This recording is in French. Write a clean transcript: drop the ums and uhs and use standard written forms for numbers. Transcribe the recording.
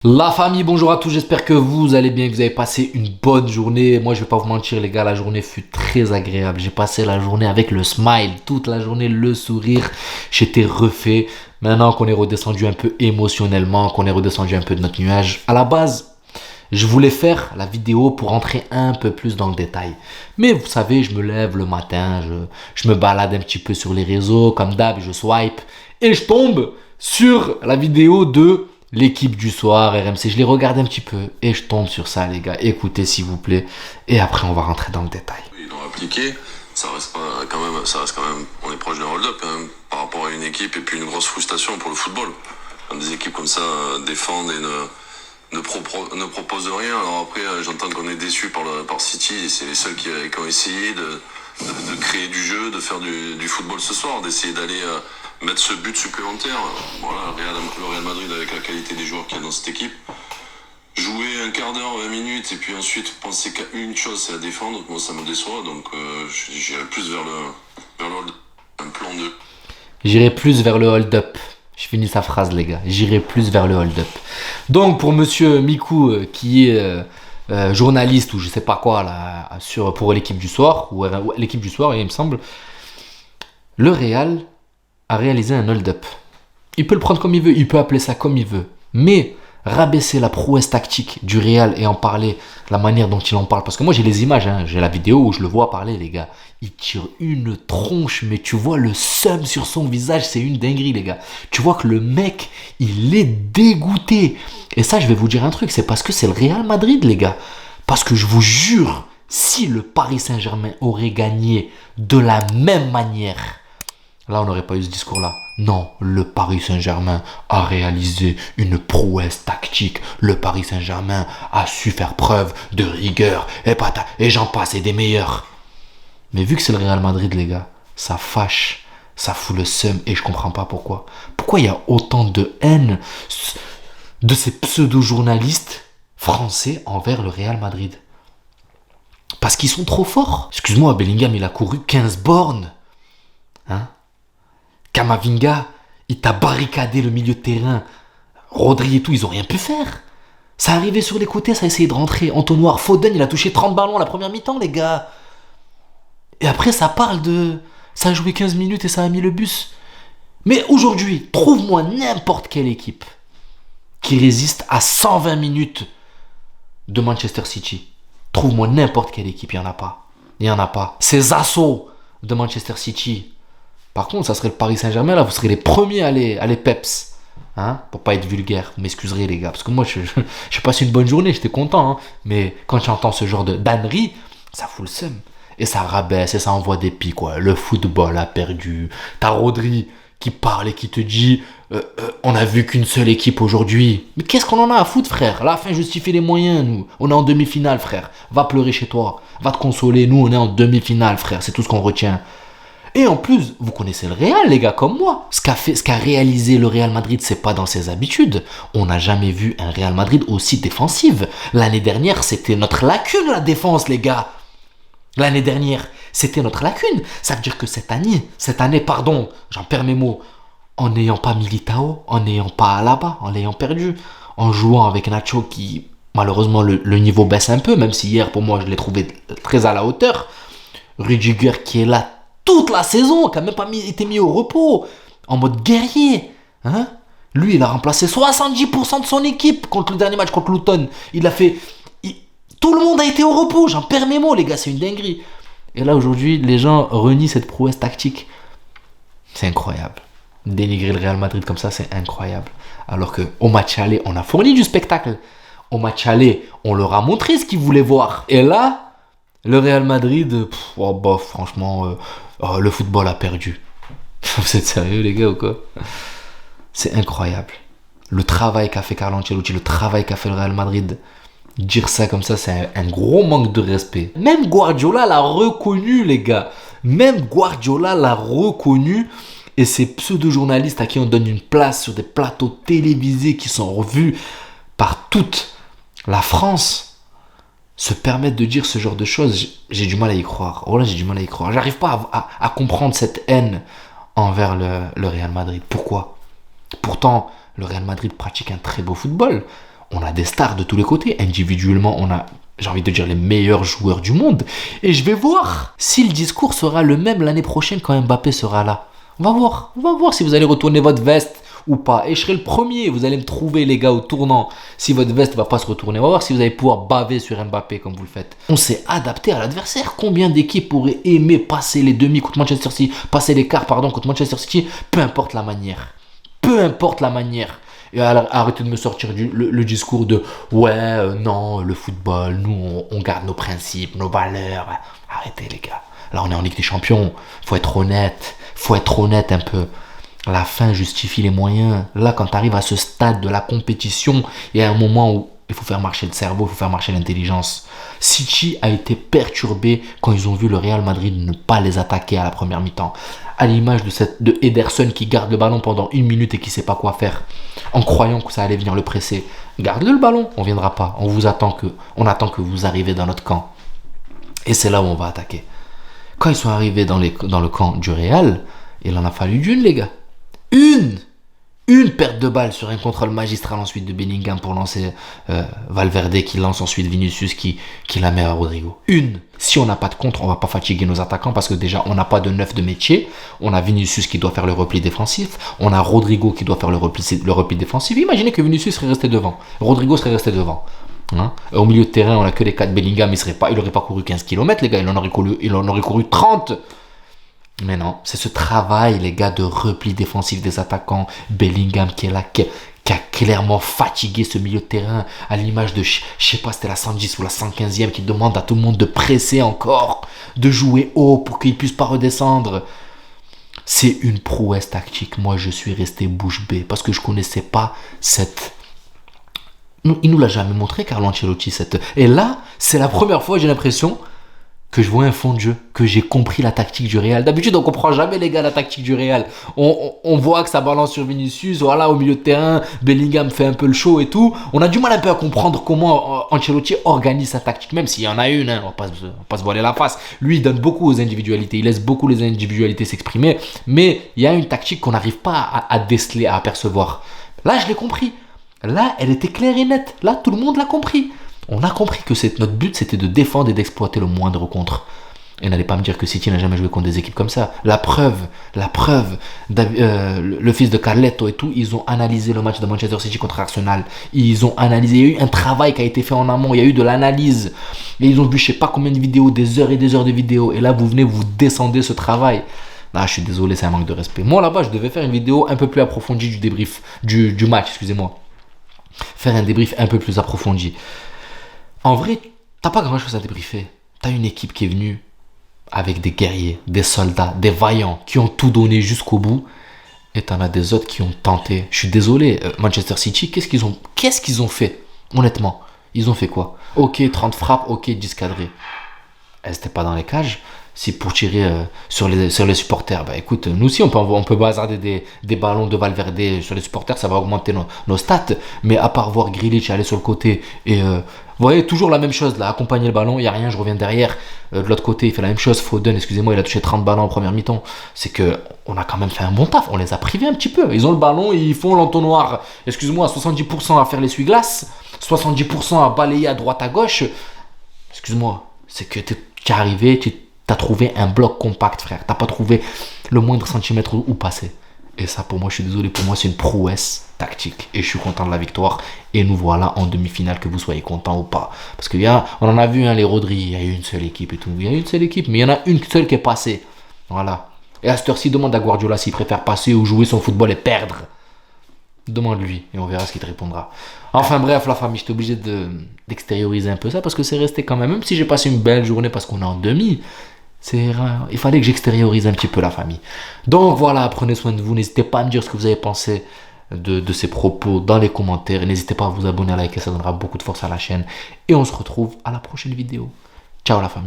La famille, bonjour à tous, j'espère que vous allez bien, que vous avez passé une bonne journée. Moi je vais pas vous mentir les gars, la journée fut très agréable. J'ai passé la journée avec le smile, toute la journée le sourire. J'étais refait. Maintenant qu'on est redescendu un peu émotionnellement, qu'on est redescendu un peu de notre nuage. À la base, je voulais faire la vidéo pour entrer un peu plus dans le détail. Mais vous savez, je me lève le matin, je me balade un petit peu sur les réseaux, comme d'hab, je swipe. Et je tombe sur la vidéo de l'équipe du soir, RMC. Je les regarde un petit peu et je tombe sur ça, les gars. Écoutez, s'il vous plaît. Et après, on va rentrer dans le détail. Ils l'ont appliqué, ça reste quand même, on est proche d'un hold-up quand même, par rapport à une équipe et puis une grosse frustration pour le football. Quand des équipes comme ça défendent et ne proposent rien. Alors après, j'entends qu'on est déçu par City, et c'est les seuls qui ont essayé de créer du jeu, de faire du football ce soir, d'essayer d'aller mettre ce but supplémentaire. Voilà, le Real Madrid avec la qualité des joueurs qu'il y a dans cette équipe. Jouer un quart d'heure, 20 minutes, et puis ensuite penser qu'à une chose, c'est à défendre, moi ça me déçoit, donc j'irai plus vers le hold-up, un plan de... J'irai plus vers le hold-up. Je finis sa phrase, les gars. J'irai plus vers le hold-up. Donc, pour monsieur Mikou, qui est journaliste ou je sais pas quoi, là, pour l'équipe du soir, ou l'équipe du soir, il me semble, le Real a réalisé un hold-up. Il peut le prendre comme il veut, il peut appeler ça comme il veut. Mais rabaisser la prouesse tactique du Real et en parler, la manière dont il en parle, parce que moi j'ai les images, hein, j'ai la vidéo où je le vois parler, les gars. Il tire une tronche, mais tu vois le seum sur son visage, c'est une dinguerie, les gars. Tu vois que le mec, il est dégoûté. Et ça, je vais vous dire un truc, c'est parce que c'est le Real Madrid, les gars. Parce que je vous jure, si le Paris Saint-Germain aurait gagné de la même manière, là, on n'aurait pas eu ce discours-là. Non, le Paris Saint-Germain a réalisé une prouesse tactique. Le Paris Saint-Germain a su faire preuve de rigueur. Et j'en passe, et des meilleurs. Mais vu que c'est le Real Madrid, les gars, ça fâche, ça fout le seum, et je comprends pas pourquoi. Pourquoi il y a autant de haine de ces pseudo-journalistes français envers le Real Madrid? Parce qu'ils sont trop forts. Excuse-moi, Bellingham, il a couru 15 bornes. Hein? Camavinga, il t'a barricadé le milieu de terrain. Rodri et tout, ils ont rien pu faire. Ça arrivait sur les côtés, ça a essayé de rentrer. Entonnoir, Foden, il a touché 30 ballons à la première mi-temps, les gars. Et après, ça parle de... Ça a joué 15 minutes et ça a mis le bus. Mais aujourd'hui, trouve-moi n'importe quelle équipe qui résiste à 120 minutes de Manchester City. Trouve-moi n'importe quelle équipe, il n'y en a pas. Il n'y en a pas. Ces assauts de Manchester City... Par contre, ça serait le Paris Saint-Germain, là, vous serez les premiers à les peps. Hein, pour pas être vulgaire, vous m'excuserez, les gars. Parce que moi, j'ai passé une bonne journée, j'étais content. Hein, mais quand j'entends ce genre de d'ânerie, ça fout le seum. Et ça rabaisse, et ça envoie des pics, quoi. Le football a perdu. T'as Rodri qui parle et qui te dit on a vu qu'une seule équipe aujourd'hui. Mais qu'est-ce qu'on en a à foutre, frère? La fin justifie les moyens, nous. On est en demi-finale, frère. Va pleurer chez toi. Va te consoler. Nous, on est en demi-finale, frère. C'est tout ce qu'on retient. Et en plus, vous connaissez le Real, les gars, comme moi. Ce qu'a réalisé le Real Madrid, c'est pas dans ses habitudes. On n'a jamais vu un Real Madrid aussi défensif. L'année dernière, c'était notre lacune, la défense, les gars. L'année dernière, c'était notre lacune. Ça veut dire que cette année, j'en perds mes mots, en n'ayant pas Militao, en n'ayant pas Alaba, en l'ayant perdu, en jouant avec Nacho qui, malheureusement, le niveau baisse un peu, même si hier, pour moi, je l'ai trouvé très à la hauteur. Rudiger qui est là toute la saison, qui n'a même pas été mis au repos, en mode guerrier. Hein? Lui, il a remplacé 70% de son équipe contre le dernier match contre Luton. Il a fait... Tout le monde a été au repos, j'en perds mes mots, les gars, c'est une dinguerie. Et là, aujourd'hui, les gens renient cette prouesse tactique. C'est incroyable. Dénigrer le Real Madrid comme ça, c'est incroyable. Alors qu'au match aller, on a fourni du spectacle. Au match aller, on leur a montré ce qu'ils voulaient voir. Et là, le Real Madrid, franchement... le football a perdu. Vous êtes sérieux, les gars, ou quoi? C'est incroyable. Le travail qu'a fait Carlo Ancelotti, le travail qu'a fait le Real Madrid. Dire ça comme ça, c'est un gros manque de respect. Même Guardiola l'a reconnu, les gars. Même Guardiola l'a reconnu. Et ces pseudo-journalistes à qui on donne une place sur des plateaux télévisés qui sont revus par toute la France se permettre de dire ce genre de choses, j'ai du mal à y croire. Oh là, j'ai du mal à y croire. J'arrive pas à comprendre cette haine envers le Real Madrid. Pourquoi? Pourtant, le Real Madrid pratique un très beau football. on a des stars de tous les côtés. Individuellement, on a, j'ai envie de dire, les meilleurs joueurs du monde. Et je vais voir si le discours sera le même l'année prochaine quand Mbappé sera là. On va voir si vous allez retourner votre veste ou pas. Et je serai le premier, vous allez me trouver les gars au tournant si votre veste va pas se retourner. On va voir si vous allez pouvoir baver sur Mbappé comme vous le faites. On s'est adapté à l'adversaire. Combien d'équipes auraient aimé passer les demi contre Manchester City, passer les quarts contre Manchester City, peu importe la manière. Peu importe la manière. Et arrêtez de me sortir le discours de ouais, non, le football, nous on garde nos principes, nos valeurs. Arrêtez les gars. Là on est en Ligue des Champions. Faut être honnête un peu. La fin justifie les moyens. Là, quand tu arrives à ce stade de la compétition, il y a un moment où il faut faire marcher le cerveau, il faut faire marcher l'intelligence. City a été perturbé quand ils ont vu le Real Madrid ne pas les attaquer à la première mi-temps. À l'image de Ederson qui garde le ballon pendant 1 minute et qui ne sait pas quoi faire, en croyant que ça allait venir le presser. Garde-le le ballon, on ne viendra pas. On attend que vous arrivez dans notre camp. Et c'est là où on va attaquer. Quand ils sont arrivés dans le camp du Real, il en a fallu d'une, les gars. Une perte de balle sur un contrôle magistral ensuite de Bellingham pour lancer Valverde qui lance ensuite Vinicius qui la met à Rodrigo. Si on n'a pas de contre, on va pas fatiguer nos attaquants parce que déjà on n'a pas de neuf de métier. On a Vinicius qui doit faire le repli défensif. On a Rodrigo qui doit faire le repli défensif. Imaginez que Vinicius serait resté devant. Rodrigo serait resté devant. Hein? Au milieu de terrain, on a que les 4 Bellingham. Il n'aurait pas couru 15 km, les gars. Il en aurait couru 30. Mais non, c'est ce travail, les gars, de repli défensif des attaquants. Bellingham qui est là, qui a clairement fatigué ce milieu de terrain, à l'image de, je sais pas, c'était la 110 ou la 115e qui demande à tout le monde de presser encore, de jouer haut pour qu'ils puissent pas redescendre. C'est une prouesse tactique. Moi, je suis resté bouche bée parce que je connaissais pas cette... Il nous l'a jamais montré, Carlo Ancelotti. Et là, c'est la première fois, j'ai l'impression... que je vois un fond de jeu, que j'ai compris la tactique du Real. D'habitude, on comprend jamais, les gars, la tactique du Real. On voit que ça balance sur Vinicius, voilà, au milieu de terrain, Bellingham fait un peu le show et tout. On a du mal un peu à comprendre comment Ancelotti organise sa tactique, même s'il y en a une, hein, on va pas se voiler la face. Lui, il donne beaucoup aux individualités, il laisse beaucoup les individualités s'exprimer, mais il y a une tactique qu'on n'arrive pas à déceler, à apercevoir. Là, je l'ai compris. Là, elle était claire et nette. Là, tout le monde l'a compris. On a compris que notre but, c'était de défendre et d'exploiter le moindre contre. Et n'allez pas me dire que City n'a jamais joué contre des équipes comme ça. La preuve, le fils de Carletto et tout, ils ont analysé le match de Manchester City contre Arsenal. Ils ont analysé, il y a eu un travail qui a été fait en amont, il y a eu de l'analyse. Et ils ont vu je sais pas combien de vidéos, des heures et des heures de vidéos. Et là, vous descendez ce travail. Là, je suis désolé, c'est un manque de respect. Moi, là-bas, je devais faire une vidéo un peu plus approfondie du débrief, du match, excusez-moi. Faire un débrief un peu plus approfondi. En vrai, t'as pas grand chose à débriefer. T'as une équipe qui est venue avec des guerriers, des soldats, des vaillants qui ont tout donné jusqu'au bout. Et t'en as des autres qui ont tenté. Je suis désolé, Manchester City, qu'est-ce qu'ils ont fait? Honnêtement, ils ont fait quoi? Ok, 30 frappes, ok, 10 cadrés. Elles n'étaient pas dans les cages. Si pour tirer sur les supporters, bah écoute, nous aussi on peut bazarder des ballons de Valverde sur les supporters, ça va augmenter nos stats. Mais à part voir Grealish aller sur le côté et vous voyez toujours la même chose là, accompagner le ballon, il n'y a rien, je reviens derrière. De l'autre côté, il fait la même chose. Foden, excusez-moi, il a touché 30 ballons en première mi-temps. C'est que on a quand même fait un bon taf, on les a privés un petit peu. Ils ont le ballon, ils font l'entonnoir, excuse-moi, 70% à faire l'essuie-glace, 70% à balayer à droite à gauche. Excuse-moi, c'est que tu es arrivé, t'as trouvé un bloc compact, frère. T'as pas trouvé le moindre centimètre où passer. Et ça, pour moi, je suis désolé, pour moi, c'est une prouesse tactique. Et je suis content de la victoire. Et nous voilà en demi-finale, que vous soyez content ou pas. Parce on en a vu, hein, les Rodri, il y a une seule équipe et tout. Il y a une seule équipe, mais il y en a une seule qui est passée. Voilà. Et à cette heure-ci, demande à Guardiola s'il préfère passer ou jouer son football et perdre. Demande-lui et on verra ce qu'il te répondra. Enfin bref, la famille, j'étais obligé d'extérioriser un peu ça parce que c'est resté quand même si j'ai passé une belle journée parce qu'on est en demi. Il fallait que j'extériorise un petit peu la famille. Donc voilà, prenez soin de vous. N'hésitez pas à me dire ce que vous avez pensé de ces propos dans les commentaires. Et n'hésitez pas à vous abonner, à liker, ça donnera beaucoup de force à la chaîne. Et on se retrouve à la prochaine vidéo. Ciao la famille.